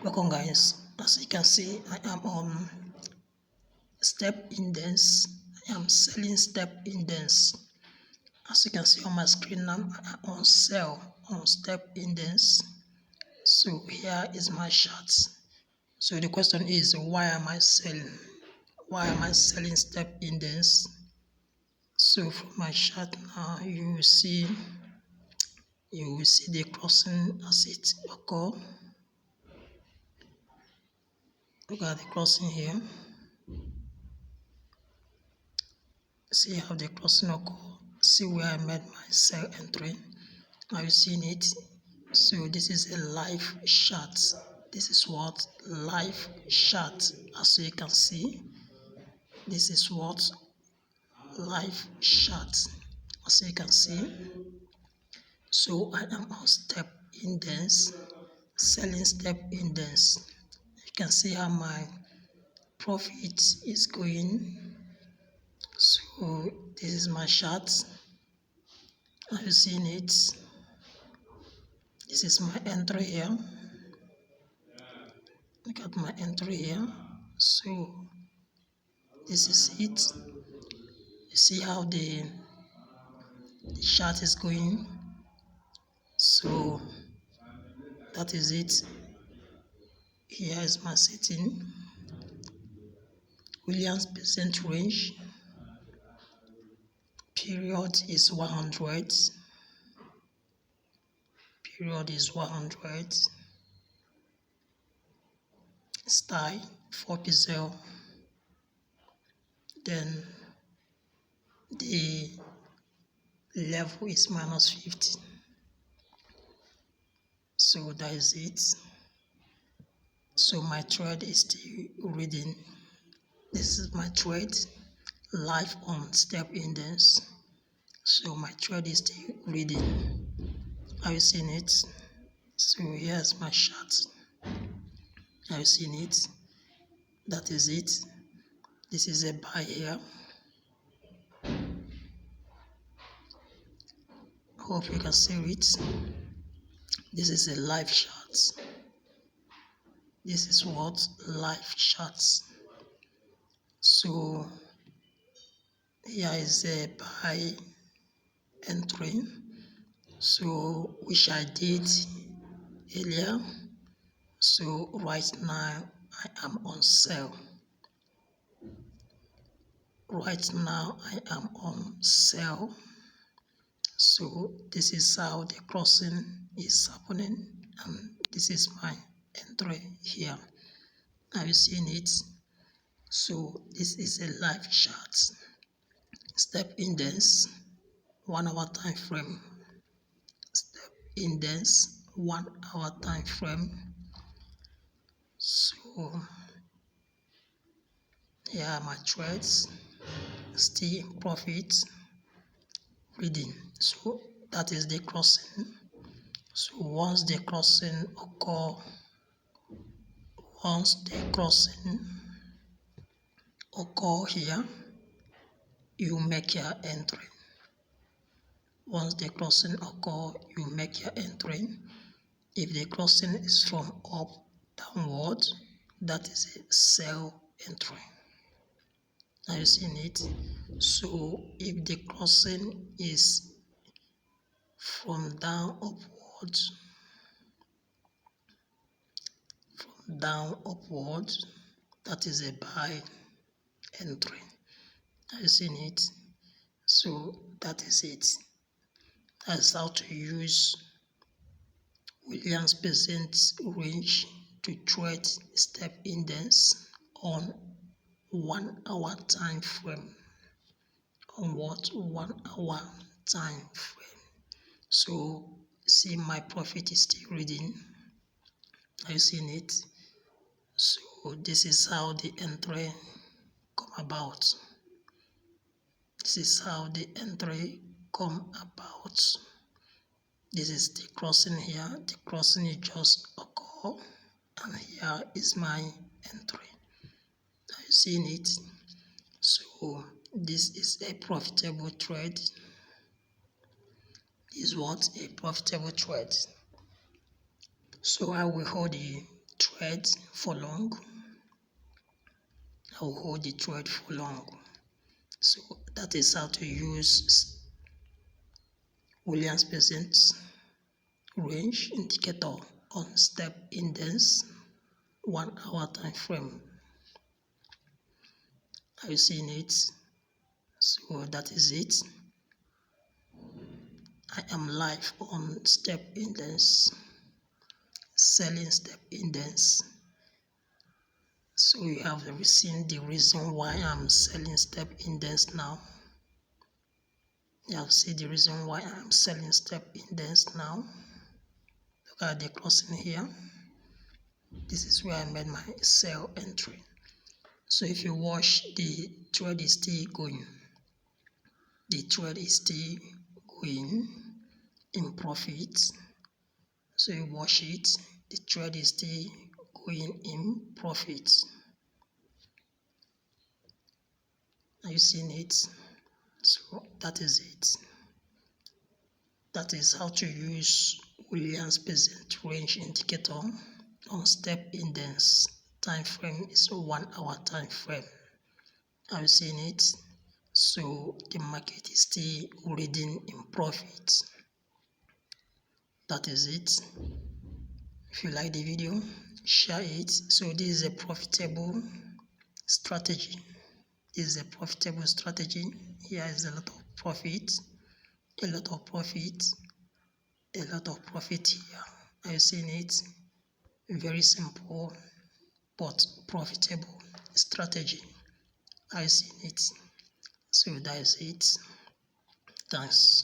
Welcome guys, as you can see I am on step index. I am selling step index. As you can see on my screen now, I am on sell on step index. So here is my chart. So the question is, why am I selling? Why am I selling step index? So from my chart now, you will see the crossing as it occur. Look at the crossing here. See how the crossing occur. See where I made my sell entry. Are you seeing it? So this is a live chart. This is what live chart. As you can see, this is what live chart. As you can see. So I am on step index, selling step index. You can see how my profit is going. So this is my chart. Are you seeing it? This is my entry here. Look at my entry here. So this is it. You see how the chart is going. So that is it. Here is my setting. Williams percent range. Period is 100. Period is 100. Style 4 pixel. Then the level is -50. So that is it. So my trade is still reading. This is my trade live on step index. So my trade is still reading. Are you seeing it? So here's my chart. Are you seeing it? That is it. This is a buy here. Hope you can see it. This is a live chart. This is what live charts. So here is a buy entry. So which I did earlier. So right now I am on sell. Right now I am on sell. So this is how the crossing is happening, and this is my entry here. Are you seeing it? So this is a live chart. Step index 1 hour time frame. Step index 1 hour time frame. So here are my trades. Still in profit. Reading. So that is the crossing. So once the crossing occur here, you make your entry. Once the crossing occur, you make your entry. If the crossing is from up downward, that is a sell entry. Are you seeing it? So if the crossing is from down upward, that is a buy entry. Are you seeing it? So that is it. That's how to use Williams percent range to trade step index on 1 hour time frame. On what? 1 hour time frame. So see, my profit is still reading. Are you seeing it? So this is how the entry come about. This is how the entry come about. This is the crossing here. The crossing is just occur, and here is my entry. Are you seeing it? So this is a profitable trade. This is what a profitable trade. So I will hold the trade for long. I will hold the trade for long. So that is how to use Williams Peasant range indicator on step index 1 hour time frame. Are you seeing it? So that is it. I am live on step index, selling step index. So you have seen the reason why I'm selling step index now. You have seen the reason why I'm selling step index now. Look at the crossing here. This is where I made my sell entry. So if you watch, the trade is still going. The trade is still going in profit. So you watch it, the trade is still going in profit. Are you seeing it? So that is it. That is how to use Williams Peasant range indicator on step index. Time frame is 1 hour time frame. Are you seeing it? So the market is still reading in profit. That is it. If you like the video, share it. So this is a profitable strategy. This is a profitable strategy. Here is a lot of profit, a lot of profit, a lot of profit here. Are you seeing it? Very simple but profitable strategy. Are you seeing it? So that is it. Thanks.